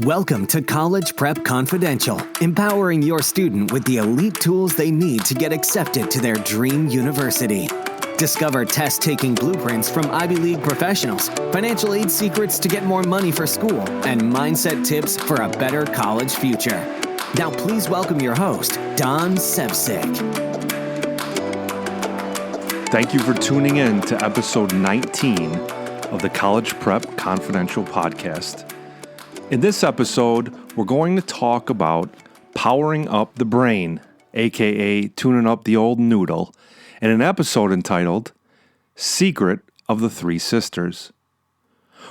Welcome to College Prep Confidential, empowering your student with the elite tools they need to get accepted to their dream university. Discover test-taking blueprints from Ivy League professionals, financial aid secrets to get more money for school, and mindset tips for a better college future. Now please welcome your host, Don Sevcik. Thank you for tuning in to episode 19 of the College Prep Confidential podcast. In this episode, we're going to talk about powering up the brain, aka tuning up the old noodle, in an episode entitled Secret of the Three Sisters.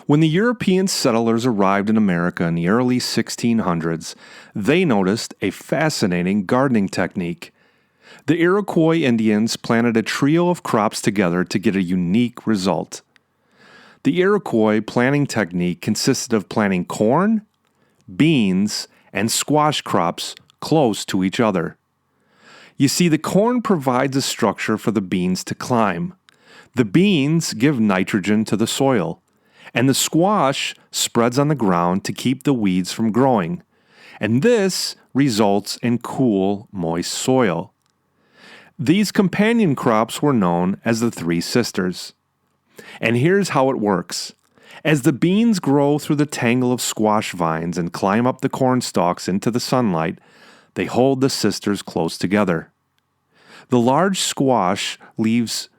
When the European settlers arrived in America in the early 1600s, they noticed a fascinating gardening technique. The Iroquois Indians planted a trio of crops together to get a unique result. The Iroquois planting technique consisted of planting corn, beans, and squash crops close to each other. You see, the corn provides a structure for the beans to climb. The beans give nitrogen to the soil, and the squash spreads on the ground to keep the weeds from growing. And this results in cool, moist soil. These companion crops were known as the Three Sisters. And here's how it works. As the beans grow through the tangle of squash vines and climb up the corn stalks into the sunlight, they hold the sisters close together. The large squash leaves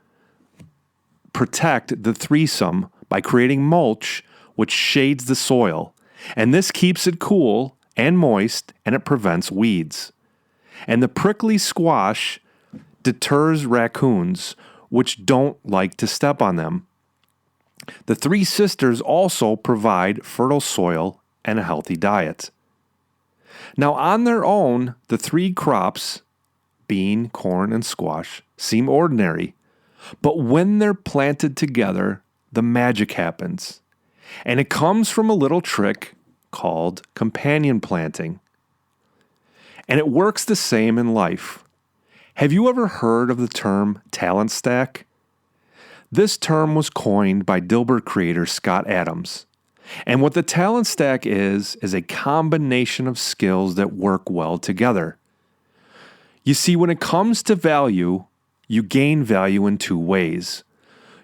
protect the threesome by creating mulch, which shades the soil, and this keeps it cool and moist, and it prevents weeds. And the prickly squash deters raccoons, which don't like to step on them. The Three Sisters also provide fertile soil and a healthy diet. Now, on their own, the three crops, bean, corn, and squash, seem ordinary. But when they're planted together, the magic happens. And it comes from a little trick called companion planting. And it works the same in life. Have you ever heard of the term talent stack? This term was coined by Dilbert creator Scott Adams. And what the talent stack is a combination of skills that work well together. You see, when it comes to value, you gain value in two ways.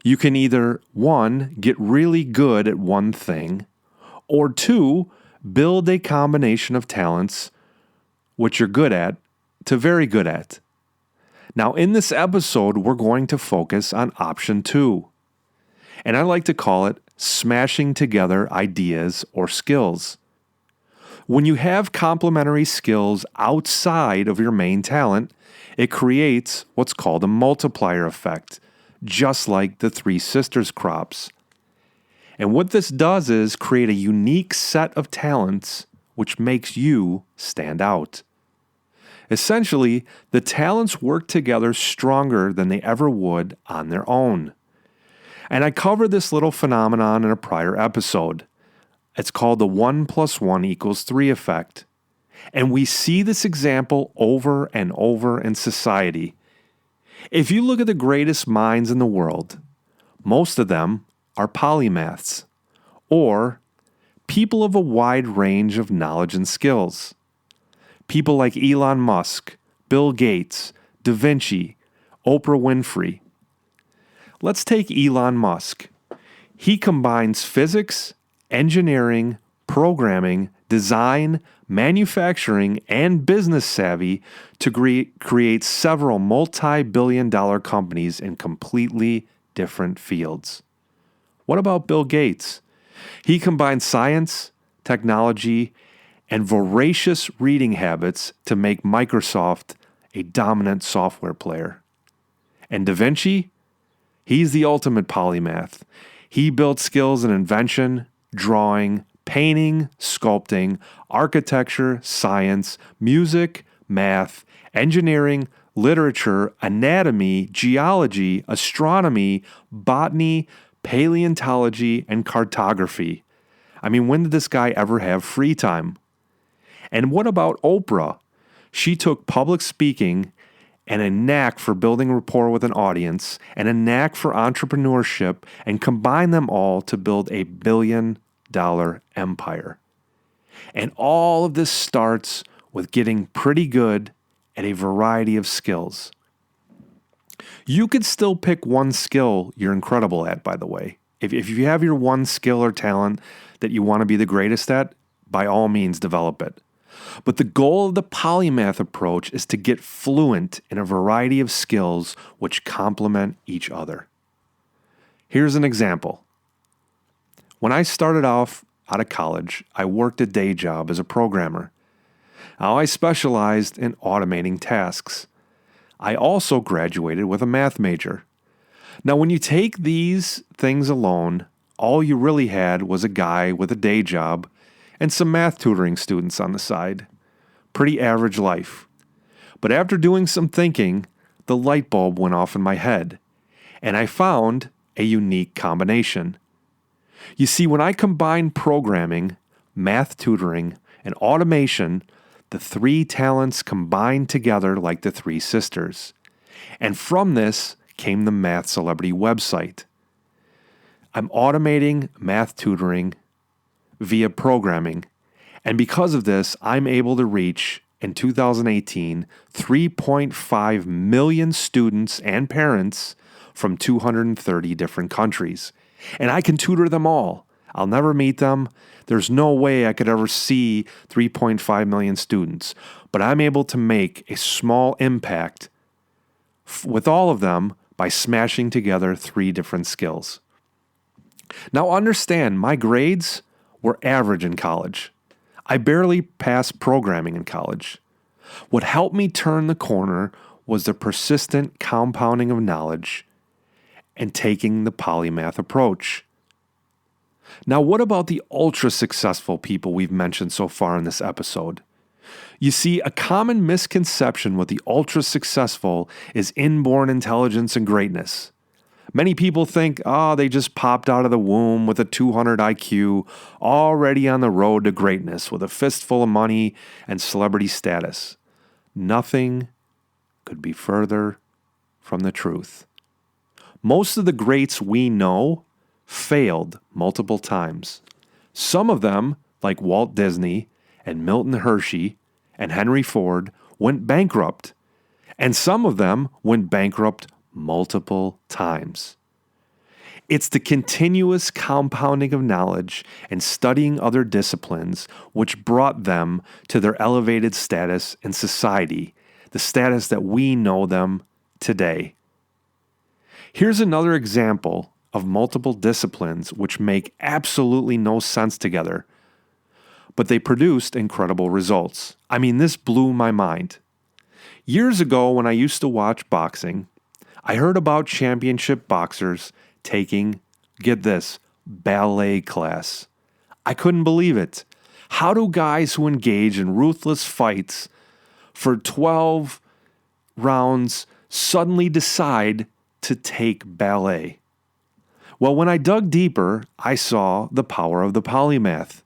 You can either, one, get really good at one thing, or two, build a combination of talents, which you're good at, to very good at. Now, in this episode, we're going to focus on option 2. And I like to call it smashing together ideas or skills. When you have complementary skills outside of your main talent, it creates what's called a multiplier effect, just like the Three Sisters crops. And what this does is create a unique set of talents which makes you stand out. Essentially, the talents work together stronger than they ever would on their own. And I covered this little phenomenon in a prior episode. It's called the 1 + 1 = 3 effect. And we see this example over and over in society. If you look at the greatest minds in the world, most of them are polymaths, or people of a wide range of knowledge and skills. People like Elon Musk, Bill Gates, Da Vinci, Oprah Winfrey. Let's take Elon Musk. He combines physics, engineering, programming, design, manufacturing, and business savvy to create several multi-billion-dollar companies in completely different fields. What about Bill Gates? He combines science, technology, and voracious reading habits to make Microsoft a dominant software player. And Da Vinci? He's the ultimate polymath. He built skills in invention, drawing, painting, sculpting, architecture, science, music, math, engineering, literature, anatomy, geology, astronomy, botany, paleontology, and cartography. I mean, when did this guy ever have free time? And what about Oprah? She took public speaking and a knack for building rapport with an audience and a knack for entrepreneurship and combined them all to build a billion-dollar empire. And all of this starts with getting pretty good at a variety of skills. You could still pick one skill you're incredible at, by the way. If you have your one skill or talent that you want to be the greatest at, by all means, develop it. But the goal of the polymath approach is to get fluent in a variety of skills which complement each other. Here's an example. When I started off out of college, I worked a day job as a programmer. Now I specialized in automating tasks. I also graduated with a math major. Now, when you take these things alone, all you really had was a guy with a day job and some math tutoring students on the side. Pretty average life. But after doing some thinking, the light bulb went off in my head, and I found a unique combination. You see, when I combined programming, math tutoring, and automation, the three talents combined together like the three sisters. And from this came the Math Celebrity website. I'm automating math tutoring via programming, and because of this, I'm able to reach, in 2018, 3.5 million students and parents from 230 different countries. And I can tutor them all. I'll never meet them. There's no way I could ever see 3.5 million students. But I'm able to make a small impact with all of them by smashing together three different skills. Now understand, my grades were average in college. I barely passed programming in college. What helped me turn the corner was the persistent compounding of knowledge and taking the polymath approach. Now, what about the ultra successful people we've mentioned so far in this episode? You see, a common misconception with the ultra successful is inborn intelligence and greatness. Many people think, they just popped out of the womb with a 200 IQ, already on the road to greatness with a fistful of money and celebrity status. Nothing could be further from the truth. Most of the greats we know failed multiple times. Some of them, like Walt Disney and Milton Hershey and Henry Ford, went bankrupt. And some of them went bankrupt multiple times. It's the continuous compounding of knowledge and studying other disciplines which brought them to their elevated status in society, the status that we know them today. Here's another example of multiple disciplines which make absolutely no sense together, but they produced incredible results. I mean, this blew my mind. Years ago, when I used to watch boxing, I heard about championship boxers taking, get this, ballet class. I couldn't believe it. How do guys who engage in ruthless fights for 12 rounds suddenly decide to take ballet? Well, when I dug deeper, I saw the power of the polymath.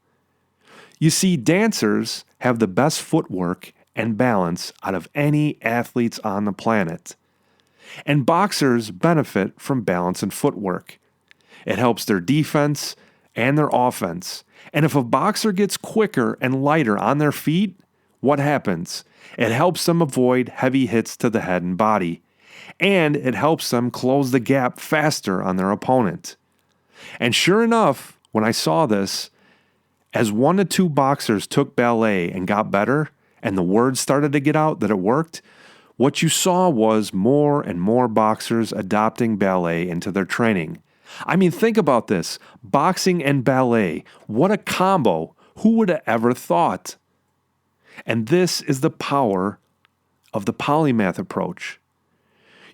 You see, dancers have the best footwork and balance out of any athletes on the planet. And boxers benefit from balance and footwork. It helps their defense and their offense. And if a boxer gets quicker and lighter on their feet, what happens? It helps them avoid heavy hits to the head and body. And it helps them close the gap faster on their opponent. And sure enough, when I saw this, as 1 to 2 boxers took ballet and got better, and the word started to get out that it worked, what you saw was more and more boxers adopting ballet into their training. I mean, think about this. Boxing and ballet. What a combo. Who would have ever thought? And this is the power of the polymath approach.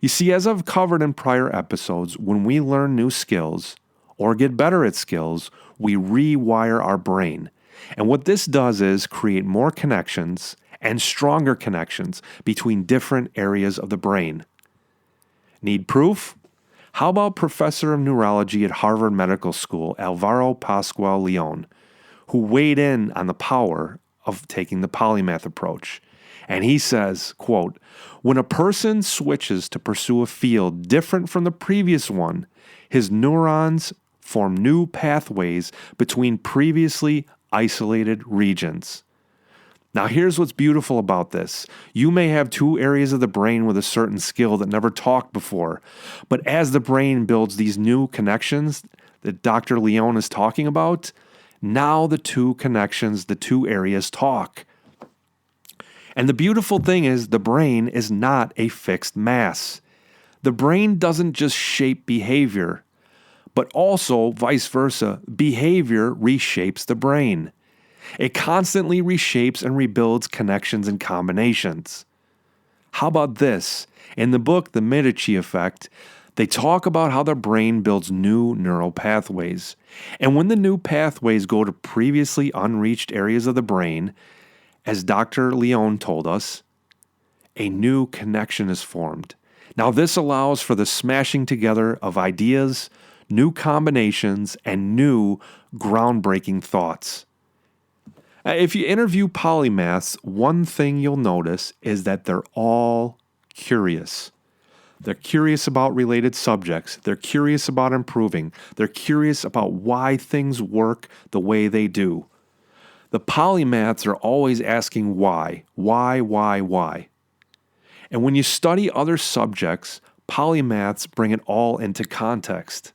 You see, as I've covered in prior episodes, when we learn new skills or get better at skills, we rewire our brain. And what this does is create more connections and stronger connections between different areas of the brain. Need proof? How about Professor of Neurology at Harvard Medical School, Alvaro Pascual Leon, who weighed in on the power of taking the polymath approach. And he says, quote, "When a person switches to pursue a field different from the previous one, his neurons form new pathways between previously isolated regions. Now, here's what's beautiful about this. You may have two areas of the brain with a certain skill that never talked before, but as the brain builds these new connections that Dr. Leone is talking about, now the two connections, the two areas talk. And the beautiful thing is the brain is not a fixed mass. The brain doesn't just shape behavior, but also vice versa. Behavior reshapes the brain. It constantly reshapes and rebuilds connections and combinations. How about this? In the book, The Medici Effect, they talk about how the brain builds new neural pathways. And when the new pathways go to previously unreached areas of the brain, as Dr. Leone told us, a new connection is formed. Now, this allows for the smashing together of ideas, new combinations, and new groundbreaking thoughts. If you interview polymaths, one thing you'll notice is that they're all curious. They're curious about related subjects. They're curious about improving. They're curious about why things work the way they do. The polymaths are always asking why. And when you study other subjects, polymaths bring it all into context.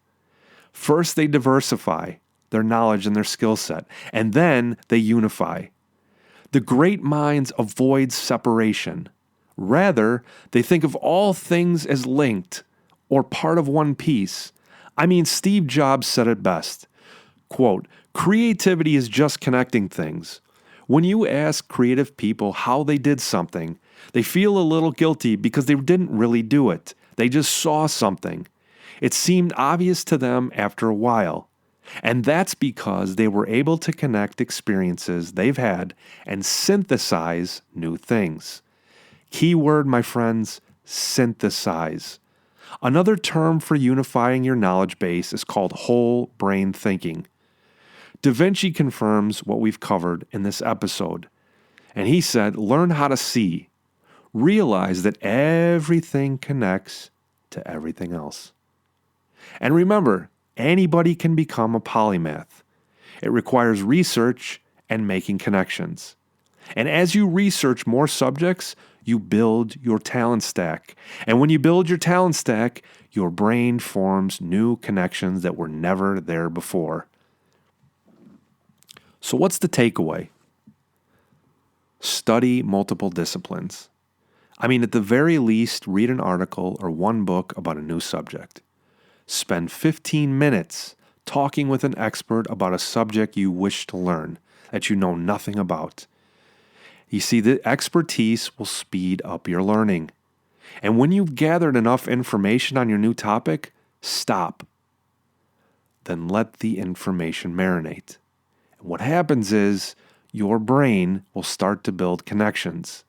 First, they diversify their knowledge and their skill set, and then they unify. The great minds avoid separation. Rather, they think of all things as linked or part of one piece. I mean, Steve Jobs said it best. Quote, "Creativity is just connecting things. When you ask creative people how they did something, they feel a little guilty because they didn't really do it. They just saw something. It seemed obvious to them after a while. And that's because they were able to connect experiences they've had and synthesize new things." Key word, my friends, synthesize. Another term for unifying your knowledge base is called whole brain thinking. Da Vinci confirms what we've covered in this episode. And he said, learn how to see. Realize that everything connects to everything else. And remember, anybody can become a polymath. It requires research and making connections. And as you research more subjects, you build your talent stack. And when you build your talent stack, your brain forms new connections that were never there before. So what's the takeaway? Study multiple disciplines. I mean, at the very least, read an article or one book about a new subject. Spend 15 minutes talking with an expert about a subject you wish to learn that you know nothing about. You see, the expertise will speed up your learning. And when you've gathered enough information on your new topic, stop. Then let the information marinate. And what happens is your brain will start to build connections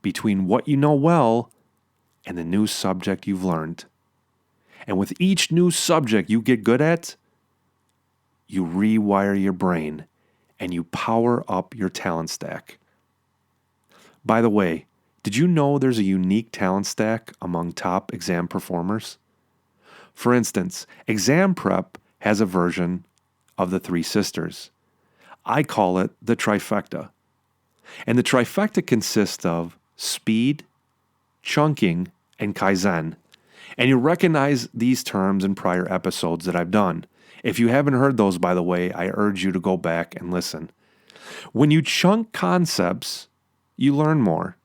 between what you know well and the new subject you've learned. And with each new subject you get good at, you rewire your brain and you power up your talent stack. By the way, did you know there's a unique talent stack among top exam performers? For instance, Exam Prep has a version of the Three Sisters. I call it the trifecta. And the trifecta consists of speed, chunking, and Kaizen. And you recognize these terms in prior episodes that I've done. If you haven't heard those, by the way, I urge you to go back and listen. When you chunk concepts, you learn more.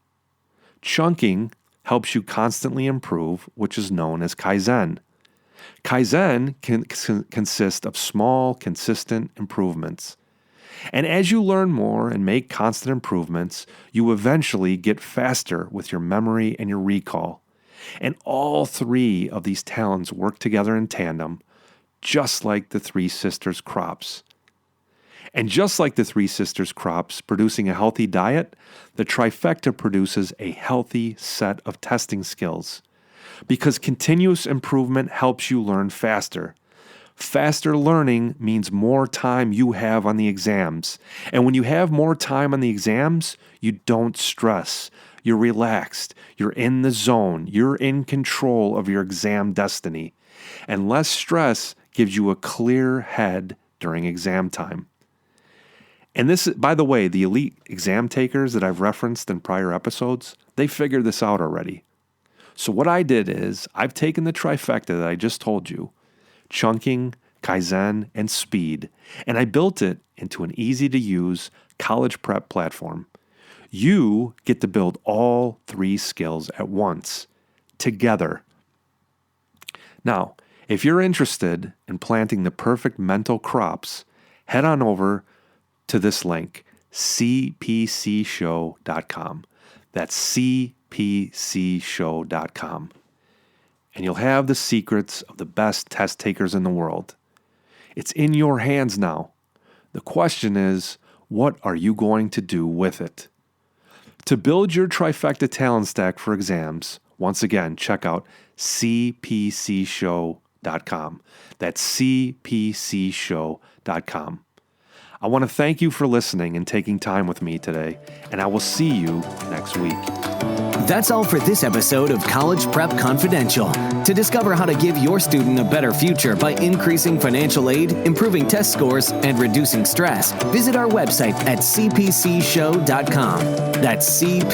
Chunking helps you constantly improve, which is known as Kaizen. Kaizen can consist of small, consistent improvements. And as you learn more and make constant improvements, you eventually get faster with your memory and your recall. And all three of these talents work together in tandem, just like the Three Sisters crops. And just like the Three Sisters crops producing a healthy diet, the trifecta produces a healthy set of testing skills. Because continuous improvement helps you learn faster. Faster learning means more time you have on the exams. And when you have more time on the exams, you don't stress. You're relaxed. You're in the zone. You're in control of your exam destiny. And less stress gives you a clear head during exam time. And this, by the way, the elite exam takers that I've referenced in prior episodes, they figured this out already. So what I did is I've taken the trifecta that I just told you, chunking, Kaizen, and speed, and I built it into an easy-to-use college prep platform. You get to build all 3 skills at once, together. Now, if you're interested in planting the perfect mental crops, head on over to this link, cpcshow.com. That's cpcshow.com. And you'll have the secrets of the best test takers in the world. It's in your hands now. The question is, what are you going to do with it? To build your trifecta talent stack for exams, once again, check out cpcshow.com. That's cpcshow.com. I want to thank you for listening and taking time with me today, and I will see you next week. That's all for this episode of College Prep Confidential. To discover how to give your student a better future by increasing financial aid, improving test scores, and reducing stress, visit our website at cpcshow.com. That's cpcshow.com.